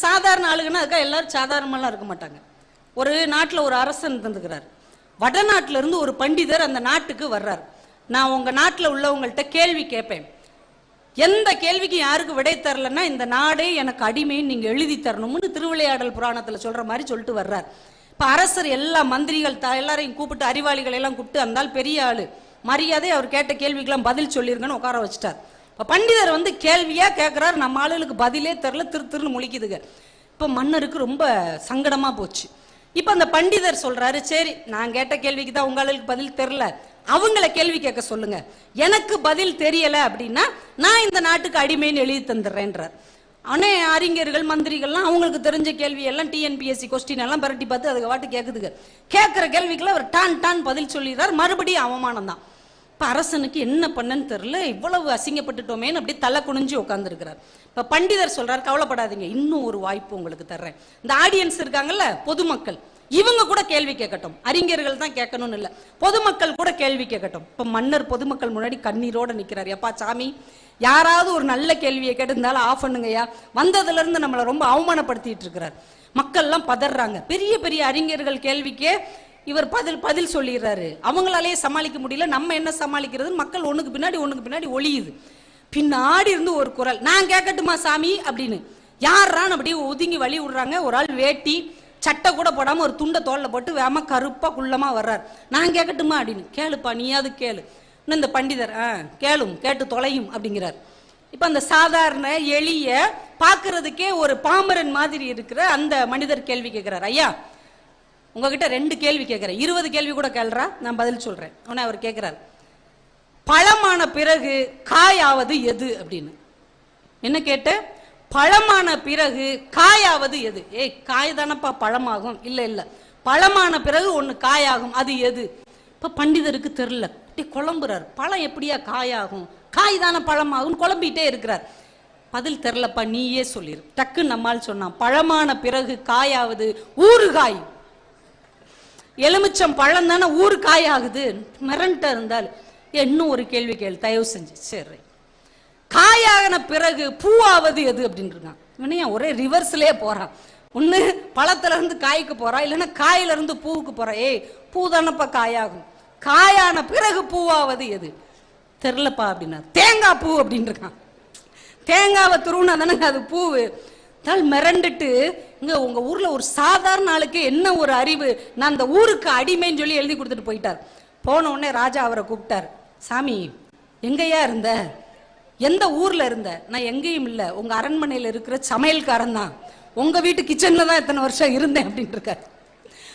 சாதாரண ஆளுங்கன்னா அதுக்காக எல்லாரும் சாதாரணமெல்லாம் இருக்க மாட்டாங்க. ஒரு நாட்டில் ஒரு அரசன் இருந்துக்கிறார். வடநாட்டில இருந்து ஒரு பண்டிதர் அந்த நாட்டுக்கு வர்றார். நான் உங்க நாட்டில் உள்ளவங்கள்ட்ட கேள்வி கேட்பேன், எந்த கேள்விக்கு யாருக்கு விடை தரலன்னா இந்த நாடே எனக்கு அடிமைன்னு நீங்க எழுதி தரணும்னு திருவிளையாடல் புராணத்துல சொல்ற மாதிரி சொல்லிட்டு வர்றார். இப்ப அரசர் எல்லா மந்திரிகள் எல்லாரையும் கூப்பிட்டு, அறிவாளிகள் எல்லாம் கூப்பிட்டு, அந்த பெரிய ஆளு மரியாதை அவர் கேட்ட கேள்விக்கெல்லாம் பதில் சொல்லிருங்கன்னு உட்கார வச்சுட்டார். இப்ப பண்டிதர் வந்து கேள்வியா கேட்கிறாரு, நம்ம ஆளுகளுக்கு பதிலே தெரில, திருன்னு முழிக்குதுங்க. இப்ப மன்னருக்கு ரொம்ப சங்கடமா போச்சு. இப்ப அந்த பண்டிதர் சொல்றாரு, சரி நான் கேட்ட கேள்விக்கு தான் உங்களுக்கு பதில் தெரில, அவங்கள கேள்வி கேட்க சொல்லுங்க, எனக்கு பதில் தெரியல அப்படின்னா நான் இந்த நாட்டுக்கு அடிமைன்னு எழுதி தந்துடுறேன்றார். ஆனா அறிஞர்கள் மந்திரிகள்லாம் அவங்களுக்கு தெரிஞ்ச கேள்வி எல்லாம் டிஎன்பிஎஸ்சி கொஸ்டின் எல்லாம் பரட்டி பார்த்து அதுக்கு வாட்டு கேட்குதுங்க. கேட்கிற கேள்விக்குள்ள அவர் டான் பதில் சொல்லிடுறார். மறுபடியும் அவமானம் தான். இப்ப அரசனுக்கு என்ன பண்ணன்னு தெரியல, இவ்வளவு அசிங்கப்பட்டுட்டோமேன்னு அப்படி தலை குனிஞ்சு உட்கார்ந்துருக்கிறார். இப்ப பண்டிதர் சொல்றாரு, கவலைப்படாதீங்க, இன்னும் ஒரு வாய்ப்பு உங்களுக்கு தர்றேன். இந்த ஆடியன்ஸ் இருக்காங்கல்ல, பொதுமக்கள், இவங்க கூட கேள்வி கேட்கட்டும். அறிஞர்கள் தான் கேட்கணும்னு இல்ல, பொதுமக்கள் கூட கேள்வி கேட்கட்டும். இப்ப மன்னர் பொதுமக்கள் முன்னாடி கண்ணீரோட நிக்கிறார். எப்பா சாமி, யாராவது ஒரு நல்ல கேள்வியை கேட்டிருந்தாலும் ஆஃப் பண்ணுங்கய்யா, வந்ததுல இருந்து நம்மளை ரொம்ப அவமானப்படுத்திட்டு இருக்கிறார். மக்கள் எல்லாம் பதறாங்க. பெரிய பெரிய அறிஞர்கள் கேள்விக்கே இவர் பதில் சொல்லிடுறாரு. அவங்களாலேயே சமாளிக்க முடியல, நம்ம என்ன சமாளிக்கிறது? மக்கள் ஒண்ணுக்கு பின்னாடி ஒளியுது. பின்னாடி இருந்து ஒரு குரல், நான் கேட்கட்டுமா சாமி அப்படின்னு. யாரான்னு அப்படியே ஒதுங்கி வழி விடுறாங்க. ஒரு ஆள் வேட்டி சட்டை கூட போடாம ஒரு துண்டை தோல்ல போட்டு வேம கருப்பா குள்ளமா வர்றார். நான் கேட்கட்டுமா அப்படின்னு. கேளுப்பா, நீயாவது கேளு. இந்த பண்டிதர் கேளும், கேட்டு தொலையும் அப்படிங்கிறார். இப்ப அந்த சாதாரண எளிய பாக்குறதுக்கே ஒரு பாமரன் மாதிரி இருக்கிற அந்த மனிதர் கேள்வி கேட்கிறார். ஐயா, உங்ககிட்ட 2 கேள்வி கேட்கிறேன், 20 கேள்வி கூட கேள்றா, நான் பதில் சொல்றேன். உடனே அவர் கேட்கிறார், பழமான பிறகு காயாவது எது அப்படின்னு. என்ன கேட்ட? பழமான பிறகு காயாவது எது? காய் தானப்பா பழமாகும். இல்ல, பழமான பிறகு ஒண்ணு காயாகும், அது எது? இப்ப பண்டிதருக்கு தெரியல, குழம்புறார். பழம் எப்படியா காயாகும்? காய் தானே பழமாகும், குழம்பிட்டே இருக்கிறார். பதில் தெரியலப்பா, நீயே சொல்லிரு. டக்கு நம்மால் சொன்னான், பழமான பிறகு காயாவது ஊறுகாய். எலுமிச்சம் பழம் தானே ஊறுகாய் ஆகுது. மிரண்ட இருந்தால் இன்னும் ஒரு கேள்வி கேள்வி தயவு செஞ்சு. சரி, காயான பிறகு பூவாவது எது அப்படின்னு இருக்கான். இவனையா ஒரே ரிவர்ஸ்லயே போறான். ஒண்ணு பழத்துல இருந்து காய்க்கு போறா, இல்லைன்னா காயில இருந்து பூவுக்கு போறா. பூ தானப்பா காயாகும், காயான பிறகு பூவாவது எது? தெரியலப்பா அப்படின்னா. தேங்காய் பூ அப்படின்னு இருக்கான். தேங்காவை துருவுனா தானே அது பூவு. மிரண்டுட்டு, இங்க உங்க ஊர்ல ஒரு சாதாரண ஆளுக்கு என்ன ஒரு அறிவு, நான் அந்த ஊருக்கு அடிமைன்னு சொல்லி எழுதி கொடுத்துட்டு போயிட்டார். போன உடனே ராஜா அவரை கூப்பிட்டார். சாமி, எங்கயா இருந்த? எந்த ஊர்ல இருந்த? நான் எங்கேயும் இல்ல, உங்க அரண்மனையில இருக்கிற சமையல்காரன் தான், உங்க வீட்டு கிச்சன்ல தான் இத்தனை வருஷம் இருந்தேன் அப்படின்னு இருக்காரு.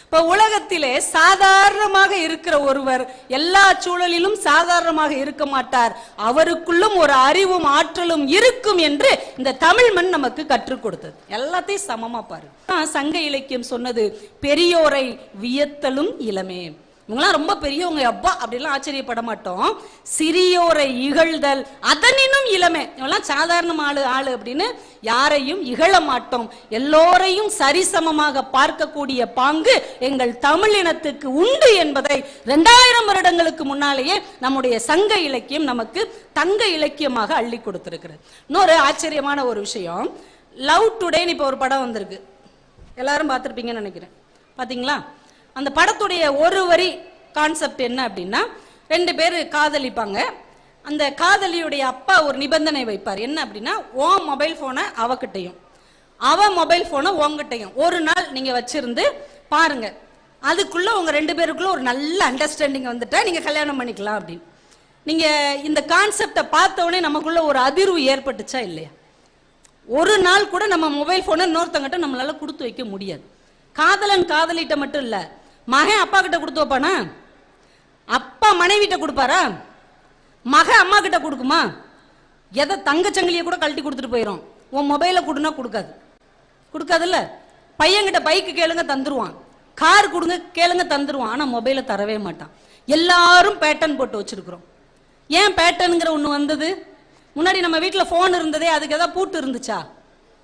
இப்ப உலகத்திலே சாதாரணமாக இருக்கிற ஒருவர் எல்லா சூழலிலும் சாதாரணமாக இருக்க மாட்டார். அவருக்குள்ளும் ஒரு அறிவும் ஆற்றலும் இருக்கும் என்று இந்த தமிழ் மண் நமக்கு கற்றுக் கொடுத்தது. எல்லாத்தையும் சமமா பாரு. சங்க இலக்கியம் சொன்னது, பெரியோரை வியத்தலும் இளமே. இவங்களாம் ரொம்ப பெரியவங்க, அப்பா அப்படிலாம் ஆச்சரியப்பட மாட்டோம். சிறியோரை இகழ்தல் அதனினும் இளமே. இவெல்லாம் சாதாரண ஆளு அப்படின்னு யாரையும் இகழ மாட்டோம். எல்லோரையும் சரிசமமாக பார்க்கக்கூடிய பாங்கு எங்கள் தமிழினத்துக்கு உண்டு என்பதை 2000 வருடங்களுக்கு முன்னாலேயே நம்முடைய சங்க இலக்கியம் நமக்கு தங்க இலக்கியமாக அள்ளி கொடுத்திருக்கிறது. இன்னொரு ஆச்சரியமான ஒரு விஷயம், லவ் டுடேன்னு இப்ப ஒரு படம் வந்திருக்கு, எல்லாரும் பார்த்திருப்பீங்கன்னு நினைக்கிறேன். பாத்தீங்களா? அந்த படத்துடைய ஒரு வரி கான்செப்ட் என்ன அப்படின்னா, 2 பேர் காதலிப்பாங்க. அந்த காதலியுடைய அப்பா ஒரு நிபந்தனை வைப்பார். என்ன அப்படின்னா, உன் மொபைல் போனை அவகிட்டையும் அவன் மொபைல் போனை உங்ககிட்டையும் ஒரு நாள் நீங்க வச்சிருந்து பாருங்க, அதுக்குள்ள உங்க 2 பேருக்குள்ள ஒரு நல்ல அண்டர்ஸ்டாண்டிங் வந்துட்டா நீங்க கல்யாணம் பண்ணிக்கலாம் அப்படின்னு. நீங்க இந்த கான்செப்டை பார்த்த உடனே நமக்குள்ள ஒரு அதிர்வு ஏற்பட்டுச்சா இல்லையா? ஒரு நாள் கூட நம்ம மொபைல் போனை இன்னொருத்தங்கிட்ட நம்மளால கொடுத்து வைக்க முடியாது. காதலன் காதலிட்ட மட்டும் இல்ல, மகன் அப்பா கிட்ட கொடுத்து வைப்பானா? அப்பா மனைவிட்ட கொடுப்பாரா? மக அம்மா கிட்ட கொடுக்குமா? எதை தங்கச்சங்கிலிய கூட கழட்டி கொடுத்துட்டு போயிடும். உன் மொபைல கொடுனா கொடுக்காதுல்ல. பையன்கிட்ட பைக்கு கேளுங்க தந்துருவான், கார் கொடுங்க கேளுங்க தந்துருவான். ஆனா மொபைல தரவே மாட்டான். எல்லாரும் பேட்டர்ன் போட்டு வச்சிருக்கிறோம். ஏன் பேட்டர்னுங்கிற ஒண்ணு வந்தது? முன்னாடி நம்ம வீட்டுல போன் இருந்ததே, அதுக்கு ஏதாவது பூட்டு இருந்துச்சா?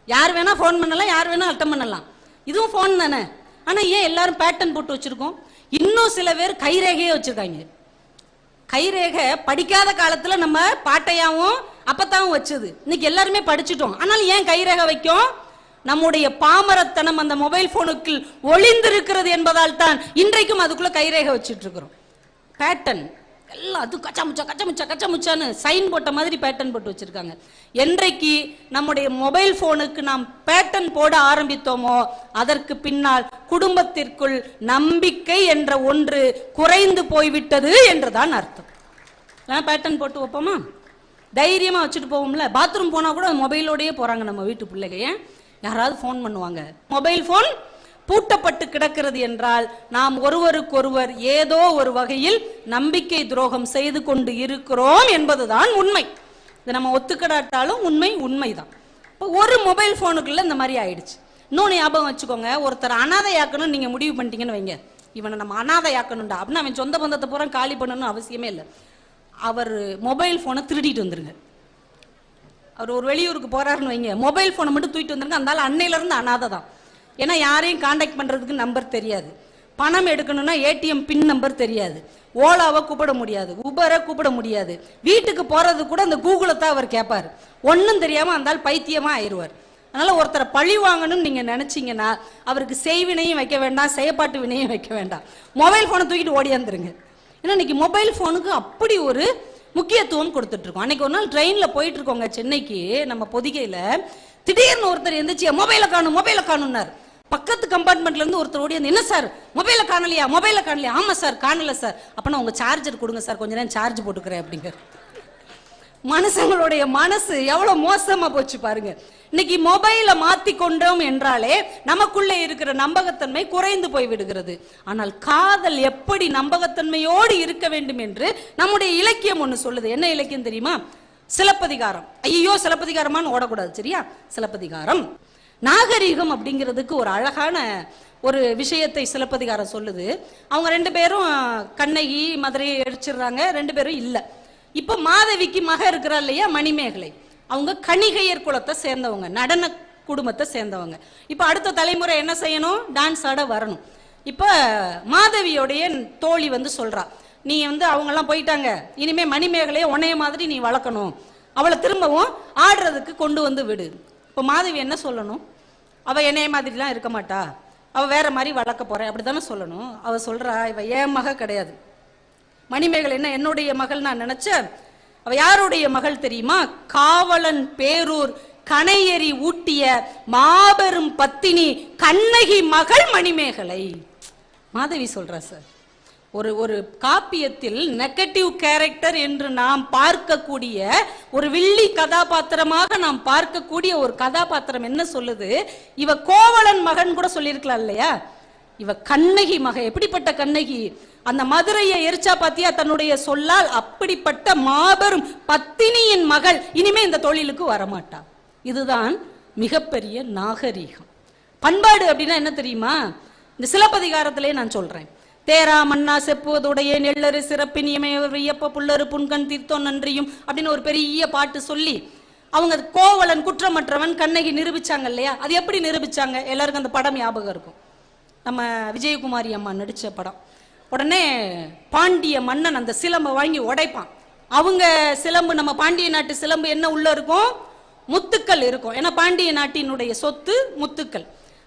யார் வேணா போன் பண்ணலாம், யார் வேணா அட்டன் பண்ணலாம். இதுவும் போன் தானே. ஆனா ஏன் எல்லாரும் பேட்டர்ன் போட்டு வச்சிருக்கோம்? இன்னும் சில பேர் கைரேகையே வச்சிருக்காங்க. கைரேகை படிக்காத காலத்துல நம்ம பாட்டையாவும் அப்பத்தாவும் வச்சது. இன்னைக்கு எல்லாருமே படிச்சுட்டோம். ஆனாலும் ஏன் கைரேகை வைக்கும்? நம்முடைய பாமரத்தனம் அந்த மொபைல் போனுக்கு ஒளிந்திருக்கிறது என்பதால் தான் இன்றைக்கும் அதுக்குள்ள கைரேகை வச்சுட்டு இருக்கிறோம். பேட்டன் எல்லாம் அது கச்சமுச்சான்னு சைன் போட்ட மாதிரி பேட்டன் போட்டு வச்சிருக்காங்க. என்றைக்கு நம்முடைய மொபைல் போனுக்கு நாம் பேட்டன் போட ஆரம்பித்தோமோ அதற்கு பின்னால் குடும்பத்திற்குள் நம்பிக்கை என்ற ஒன்று குறைந்து போய்விட்டது என்றுதான் அர்த்தம். பேட்டன் போட்டு வைப்போமா, தைரியமா வச்சுட்டு போவோம்ல. பாத்ரூம் போனா கூட மொபைலோடயே போறாங்க நம்ம வீட்டு பிள்ளைங்க. ஏன்? யாராவது போன் பண்ணுவாங்க. மொபைல் போன் பூட்டப்பட்டு கிடக்கிறது என்றால் நாம் ஒருவருக்கொருவர் ஏதோ ஒரு வகையில் நம்பிக்கை துரோகம் செய்து கொண்டு இருக்கிறோம் என்பதுதான் உண்மை. இதை நம்ம ஒத்துக்கிடாட்டாலும் உண்மைதான். இப்போ ஒரு மொபைல் போனுக்குள்ள இந்த மாதிரி ஆயிடுச்சு. இன்னொன்று ஞாபகம் வச்சுக்கோங்க, ஒருத்தர் அனாதையாக்கணும்னு நீங்க முடிவு பண்ணிட்டீங்கன்னு வைங்க, இவனை நம்ம அனாதையாக்கணும்டா அப்படின்னா அவன் சொந்த பந்தத்தை பூரா காலி பண்ணணும்னு அவசியமே இல்லை. அவர் மொபைல் போனை திருடிட்டு வந்துருங்க. அவர் ஒரு வெளியூருக்கு போறாருன்னு வைங்க, மொபைல் போனை மட்டும் தூக்கிட்டு வந்துருங்க. அதனால அன்னையில இருந்து அனாதை தான். ஏன்னா யாரையும் கான்டாக்ட் பண்றதுக்கு நம்பர் தெரியாது, பணம் எடுக்கணும்னா ஏடிஎம் பின் நம்பர் தெரியாது, ஓலாவை கூப்பிட முடியாது, உபரை கூப்பிட முடியாது, வீட்டுக்கு போறது கூட அந்த கூகுளை தான் அவர் கேட்பாரு. ஒன்னும் தெரியாம அந்த பைத்தியமா ஆயிடுவார். அதனால ஒருத்தரை பழி வாங்கணும்னு நீங்க நினைச்சீங்கன்னா அவருக்கு செய்வினையும் வைக்க வேண்டாம், செயற்பாட்டு வினையும் வைக்க வேண்டாம், மொபைல் போனை தூக்கிட்டு ஓடியாந்துருங்க. ஏன்னா இன்னைக்கு மொபைல் போனுக்கு அப்படி ஒரு முக்கியத்துவம் கொடுத்துட்டு இருக்கோம். அன்னைக்கு ஒரு நாள் ட்ரெயின்ல போயிட்டு இருக்கோங்க சென்னைக்கு, நம்ம பொதிகையில திடீர்னு ஒருத்தர் எந்திரிச்சு மொபைல காணும்னார். பக்கத்து கம்பார்ட்மெண்ட்ல இருந்து ஒருத்தர் ஓடி என்ன சார் மொபைல காணலையா? ஆமா சார் காணல சார். அப்பனா உங்க சார்ஜர் கொடுங்க சார், கொஞ்ச நேரம் சார்ஜ் போட்டுக்கிறேன் அப்படிங்க. மனுஷங்களுடைய மனசு எவ்வளவு மோசமா போச்சு பாருங்க. இன்னைக்கு மொபைல மாத்தி கொண்டோம் என்றாலே நமக்குள்ளே இருக்கிற நம்பகத்தன்மை குறைந்து போய் விடுகிறது. ஆனால் காதல் எப்படி நம்பகத்தன்மையோடு இருக்க வேண்டும் என்று நம்முடைய இலக்கியம் ஒண்ணு சொல்லுது. என்ன இலக்கியம் தெரியுமா? சிலப்பதிகாரம். ஐயோ சிலப்பதிகாரமான்னு ஓடக்கூடாது, சரியா? சிலப்பதிகாரம். நாகரீகம் அப்படிங்கிறதுக்கு ஒரு அழகான ஒரு விஷயத்தை சிலப்பதிகாரம் சொல்லுது. அவங்க ரெண்டு பேரும் கண்ணகி மதுரையை எரிச்சிடுறாங்க, ரெண்டு பேரும் இல்ல. இப்ப மாதவிக்கு மக இருக்கிறா இல்லையா மணிமேகலை, அவங்க கணிகையர் குலத்தை சேர்ந்தவங்க, நடன குடும்பத்தை சேர்ந்தவங்க. இப்ப அடுத்த தலைமுறை என்ன செய்யணும்? டான்ஸ் ஆட வரணும். இப்ப மாதவியோடைய தோழி சொல்றா, நீ அவங்க எல்லாம் போயிட்டாங்க, இனிமே மணிமேகலையை உன்னைய மாதிரி நீ வளர்க்கணும், அவளை திரும்பவும் ஆடுறதுக்கு கொண்டு விடு. இப்ப மாதவி என்ன சொல்லணும்? அவ என்னைய மாதிரிலாம் இருக்க மாட்டா, அவ வேற மாதிரி வளர்க்க போறேன் அப்படித்தானே சொல்லணும். அவ சொல்றா, இவ என் மக கிடையாது, மணிமேகலை என்ன என்னுடைய மகள் நான் நினைச்சேன். அவ யாருடைய மகள் தெரியுமா? காவலன் பேரூர் கணையெறி ஊட்டிய மாபெரும் பத்தினி கண்ணகி மகள் மணிமேகலை. மாதவி சொல்றா சார். ஒரு காப்பியத்தில் நெகட்டிவ் கேரக்டர் என்று நாம் பார்க்கக்கூடிய ஒரு வில்லி கதாபாத்திரமாக நாம் பார்க்கக்கூடிய ஒரு கதாபாத்திரம் என்ன சொல்லுது? இவ கோவலன் மகன் கூட சொல்லியிருக்கலாம் இல்லையா? இவ கண்ணகி மக. எப்படிப்பட்ட கண்ணகி? அந்த மதுரையை எரிச்சா பாத்தியா தன்னுடைய சொல்லால், அப்படிப்பட்ட மாபெரும் பத்தினியின் மகள் இனிமே இந்த தொழிலுக்கு வரமாட்டா. இதுதான் மிகப்பெரிய நாகரீகம். பண்பாடு அப்படின்னா என்ன தெரியுமா? இந்த சிலப்பதிகாரத்திலே நான் சொல்றேன். தேரா மன்னா செப்புவதுடைய நெல்லரு சிறப்பினியமையப்ப புல்லரு புன்கண் தீர்த்தோ நன்றியும் அப்படின்னு ஒரு பெரிய பாட்டு சொல்லி அவங்க கோவலன் குற்றமற்றவன் கண்ணகி நிரூபிச்சாங்க இல்லையா? அது எப்படி நிரூபிச்சாங்க? எல்லாருக்கும் அந்த படம் ஞாபகம் இருக்கும், நம்ம விஜயகுமாரி அம்மா நடிச்ச படம். உடனே பாண்டிய மன்னன் அந்த சிலம்பை வாங்கி உடைப்பான். அவங்க சிலம்பு, நம்ம பாண்டிய நாட்டு சிலம்பு என்ன உள்ள இருக்கும்? முத்துக்கள் இருக்கும். ஏன்னா பாண்டிய நாட்டினுடைய சொத்து முத்துக்கள்.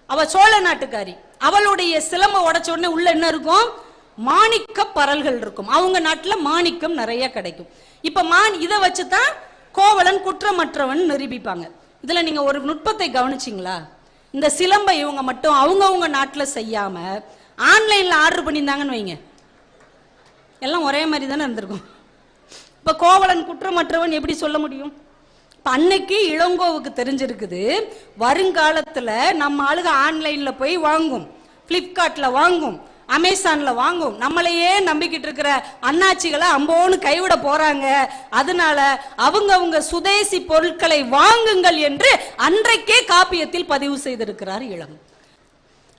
அவ சோழ நாட்டுக்காரி, அவளுடைய சிலம்பை உடைச்ச உடனே உள்ள என்ன இருக்கும்? மாணிக்க பரல்கள் இருக்கும். அவங்க நாட்டுல மாணிக்கம் நிறைய கிடைக்கும். இப்ப இதை வச்சுதான் கோவலன் குற்றமற்றவன் நிரூபிப்பாங்க. இதுல நீங்க ஒரு நுட்பத்தை கவனிச்சிங்களா? இந்த சிலம்பை இவங்க மட்டும் அவங்கவுங்க நாட்டுல செய்யாம ஆன்லைன்ல ஆர்டர் பண்ணியிருந்தாங்கன்னு வைங்க, எல்லாம் ஒரே மாதிரி தானே இருந்திருக்கும். இப்ப கோவலன் குற்றமற்றவன் எப்படி சொல்ல முடியும்? அன்னைக்கு இளங்கோவுக்கு தெரிஞ்சிருக்குது, வருங்காலத்துல நம்ம ஆளுக ஆன்லைன்ல போய் வாங்கும், பிளிப்கார்ட்ல வாங்கும், அமேசான்ல வாங்கும், நம்மளையே நம்பிக்கிட்டு இருக்கிற அண்ணாச்சிகளை அம்போன்னு கைவிட போறாங்க. அதனால அவங்க சுதேசி பொருட்களை வாங்குங்கள் என்று அன்றைக்கே காப்பியத்தில் பதிவு செய்திருக்கிறார் இளங்கோ.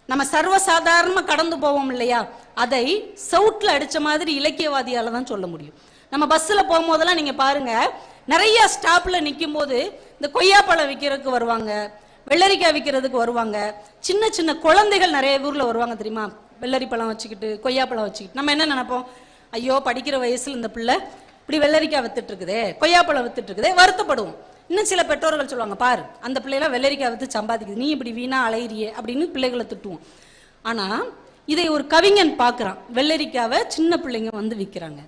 நம்ம சர்வசாதாரணமா கடந்து போவோம் இல்லையா? அதை சவுட்ல அடிச்ச மாதிரி இலக்கியவாதியால தான் சொல்ல முடியும். நம்ம பஸ்ல போகும்போதெல்லாம் நீங்க பாருங்க, நிறைய ஸ்டாப்ல நிற்கும் போது இந்த கொய்யாப்பழம் விற்கிறதுக்கு வருவாங்க, வெள்ளரிக்காய் விற்கிறதுக்கு வருவாங்க, சின்ன சின்ன குழந்தைகள் நிறைய ஊர்ல வருவாங்க தெரியுமா? வெள்ளரி பழம் வச்சுக்கிட்டு கொய்யாப்பழம் வச்சுக்கிட்டு நம்ம என்ன நினைப்போம்? ஐயோ படிக்கிற வயசுல இந்த பிள்ளை இப்படி வெள்ளரிக்காய் வித்துட்டு இருக்குதே, கொய்யாப்பழம் வித்துட்டு இருக்குதே, வருத்தப்படுவோம். இன்னும் சில பெற்றோர்கள் சொல்லுவாங்க, பாரு அந்த பிள்ளைலாம் வெள்ளரிக்காய் வித்து சம்பாதிக்குது, நீ இப்படி வீணா அலையிறியே அப்படின்னு பிள்ளைகளை திட்டுவோம். ஆனா இதை ஒரு கவிஞன் பார்க்கிறான், வெள்ளரிக்காவை சின்ன பிள்ளைங்க வந்து விற்கிறாங்க.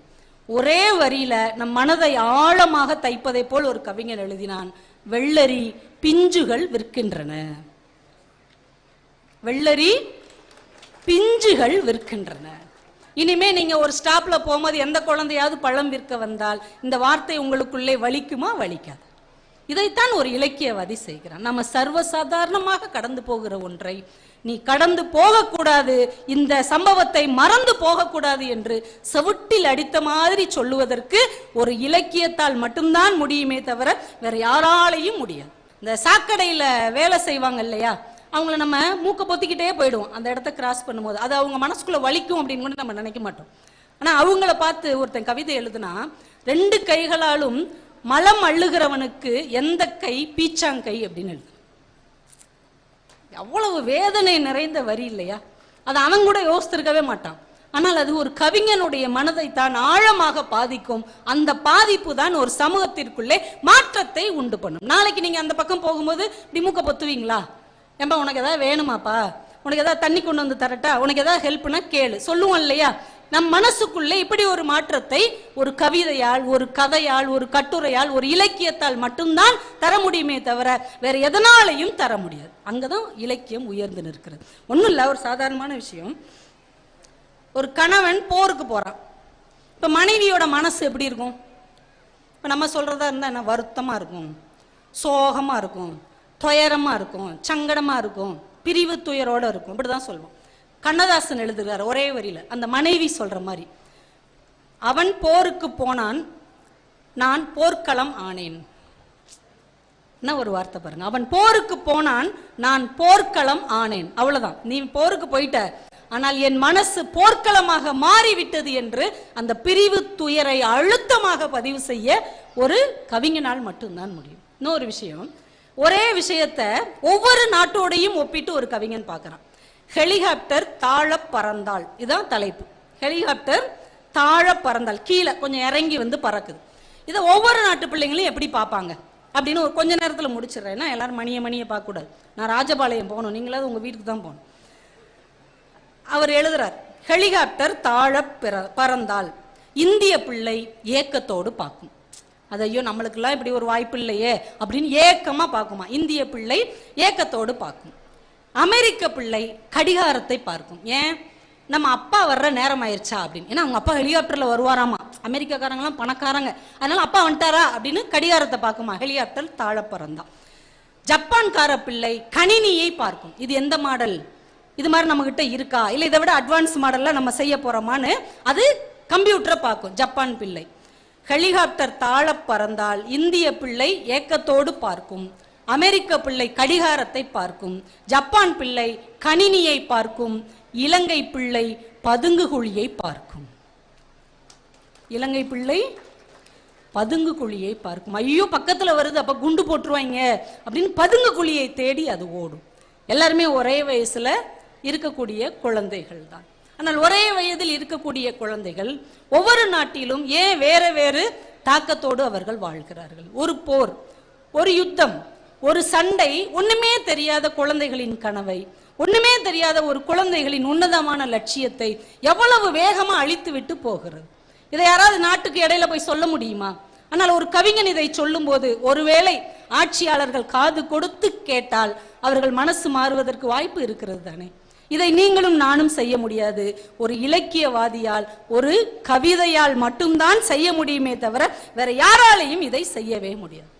ஒரே வரியில நம் மனதை ஆழமாக தைப்பதை போல் ஒரு கவிஞன் எழுதினான், வெள்ளரி பிஞ்சுகள் விற்கின்றன, வெள்ளரி பிஞ்சுகள் விற்கின்றன. இனிமே நீங்க ஒரு ஸ்டாப்ல போகும்போது எந்த குழந்தையாவது பழம் விற்க வந்தால் இந்த வார்த்தை உங்களுக்குள்ளே வலிக்குமா? வலிக்காது. இதைத்தான் ஒரு இலக்கியவாதி செய்கிறான். நம்ம சர்வசாதாரணமாக கடந்து போகிற ஒன்றை நீ கடந்து போகக்கூடாது, இந்த சம்பவத்தை மறந்து போகக்கூடாது என்று செவுட்டில் அடித்த மாதிரி சொல்லுவதற்கு ஒரு இலக்கியத்தால் மட்டும்தான் முடியுமே தவிர வேற யாராலையும் முடியாது. இந்த சாக்கடையில வேலை செய்வாங்க இல்லையா, அவங்கள நம்ம மூக்க பொத்திக்கிட்டே போயிடுவோம் அந்த இடத்த கிராஸ் பண்ணும்போது. அது அவங்க மனசுக்குள்ள வலிக்கும் அப்படின்னு கூட நம்ம நினைக்க மாட்டோம். ஆனா அவங்கள பார்த்து ஒருத்தன் கவிதை எழுதுனா, 2 கைகளாலும் மலம் அள்ளுகிறவனுக்கு எந்த கை பீச்சாங்கை அப்படின்னு எழுது. அவ்வளவு வேதனை நிறைந்த வரி இல்லையா? அது அவன் கூட யோசித்திருக்கவே மாட்டான். ஆனால் அது ஒரு கவிஞனுடைய மனதை தான் ஆழமாக பாதிக்கும். அந்த பாதிப்பு தான் ஒரு சமூகத்திற்குள்ளே மாற்றத்தை உண்டு பண்ணும். நாளைக்கு நீங்க அந்த பக்கம் போகும்போது திமுக பொத்துவீங்களா? ஏன்பா உனக்கு ஏதாவது வேணுமாப்பா, உனக்கு ஏதாவது தண்ணி கொண்டு வந்து தரட்டா, உனக்கு ஏதாவது ஹெல்ப்னா கேளு சொல்லுவோம் இல்லையா? நம் மனசுக்குள்ளே இப்படி ஒரு மாற்றத்தை ஒரு கவிதையால், ஒரு கதையால், ஒரு கட்டுரையால், ஒரு இலக்கியத்தால் மட்டும்தான் தர முடியுமே தவிர வேற எதனாலையும் தர முடியாது. அங்கதான் இலக்கியம் உயர்ந்து நிற்கிறது. ஒன்றும் இல்லை, ஒரு சாதாரணமான விஷயம். ஒரு கணவன் போருக்கு போறான். இப்ப மனைவியோட மனசு எப்படி இருக்கும்? இப்ப நம்ம சொல்றதா இருந்தா என்ன, வருத்தமா இருக்கும், சோகமா இருக்கும், துயரமா இருக்கும், சங்கடமா இருக்கும், பிரிவு துயரோட இருக்கும், இப்படிதான் சொல்லுவோம். கண்ணதாசன் எழுதுகிறார் ஒரே வரியில அந்த மனைவி சொல்ற மாதிரி, அவன் போருக்கு போனான், நான் போர்க்களம் ஆனேன். என்ன ஒரு வார்த்தை பாருங்க, அவன் போருக்கு போனான், நான் போர்க்களம் ஆனேன். அவ்வளவுதான், நீ போருக்கு போயிட்ட, ஆனால் என் மனசு போர்க்களமாக மாறிவிட்டது என்று அந்த பிரிவு துயரை அழுத்தமாக பதிவு செய்ய ஒரு கவிஞனால் மட்டும்தான் முடியும். இன்னொரு விஷயம், ஒரே விஷயத்தை ஒவ்வொரு நாட்டோடையும் ஒப்பிட்டு ஒரு கவிஞன் பார்க்கிறான். ஹெலிகாப்டர் தாழ பறந்தாள், இதுதான் தலைப்பு. ஹெலிகாப்டர் தாழ பறந்தாள், கீழே கொஞ்சம் இறங்கி வந்து பறக்குது. இதை ஒவ்வொரு நாட்டு பிள்ளைங்களும் எப்படி பார்ப்பாங்க அப்படின்னு ஒரு கொஞ்ச நேரத்தில் முடிச்சிடறேன். ஏன்னா எல்லாரும் மணியை பார்க்க கூடாது. நான் ராஜபாளையம் போகணும், நீங்களாவது உங்க வீட்டுக்கு தான் போகணும். அவர் எழுதுறார், ஹெலிகாப்டர் தாழ பறந்தாள், இந்திய பிள்ளை ஏக்கத்தோடு பார்க்கும். அதையோ நம்மளுக்கெல்லாம் இப்படி ஒரு வாய்ப்பு இல்லையே அப்படின்னு ஏக்கமா பார்க்குமா. இந்திய பிள்ளை ஏக்கத்தோடு பார்க்கும். அமெரிக்க பிள்ளை கடிகாரத்தை பார்க்கும். ஏன், நம்ம அப்பா வர்ற நேரம் ஆயிடுச்சா அப்படின்னு. ஏன்னா அவங்க அப்பா ஹெலிகாப்டர்ல வருவாராமா, அமெரிக்காக்காரங்களாம் பணக்காரங்க, அதனால அப்பா வந்துட்டாரா அப்படின்னு கடிகாரத்தை பார்க்குமா. ஹெலிகாப்டர் தாழ பறந்தா. ஜப்பான்கார பிள்ளை கணினியை பார்க்கும். இது எந்த மாடல், இது மாதிரி நம்ம கிட்ட இருக்கா, இல்ல இதை விட அட்வான்ஸ் மாடல்ல நம்ம செய்ய போறோமான்னு அது கம்ப்யூட்டரை பார்க்கும் ஜப்பான் பிள்ளை. ஹெலிகாப்டர் தாழ பறந்தால் இந்திய பிள்ளை ஏக்கத்தோடு பார்க்கும், அமெரிக்க பிள்ளை கடிகாரத்தை பார்க்கும், ஜப்பான் பிள்ளை கணினியை பார்க்கும், இலங்கை பிள்ளை பதுங்கு குழியை பார்க்கும். இலங்கை பிள்ளை பதுங்கு குழியை பார்க்கும். ஐயோ பக்கத்துல வருது, அப்ப குண்டு போட்டுருவாங்க அப்படின்னு பதுங்கு குழியை தேடி அது ஓடும். எல்லாருமே ஒரே வயசுல இருக்கக்கூடிய குழந்தைகள் தான். ஆனால் ஒரே வயதில் இருக்கக்கூடிய குழந்தைகள் ஒவ்வொரு நாட்டிலும் ஏன் வேற வேறு தாக்கத்தோடு அவர்கள் வாழ்கிறார்கள். ஒரு போர், ஒரு யுத்தம், ஒரு சண்டை, ஒண்ணுமே தெரியாத குழந்தைகளின் கனவை, ஒண்ணுமே தெரியாத ஒரு குழந்தைகளின் உன்னதமான லட்சியத்தை எவ்வளவு வேகமா அழித்து விட்டு போகிறது. இதை யாராவது நாட்டுக்கு இடையில போய் சொல்ல முடியுமா? ஆனால் ஒரு கவிஞன் இதை சொல்லும் போது ஒருவேளை ஆட்சியாளர்கள் காது கொடுத்து கேட்டால் அவர்கள் மனசு மாறுவதற்கு வாய்ப்பு இருக்கிறது தானே. இதை நீங்களும் நானும் செய்ய முடியாது. ஒரு இலக்கியவாதியால், ஒரு கவிதையால் மட்டும்தான் செய்ய முடியுமே தவிர வேற யாராலையும் இதை செய்யவே முடியாது.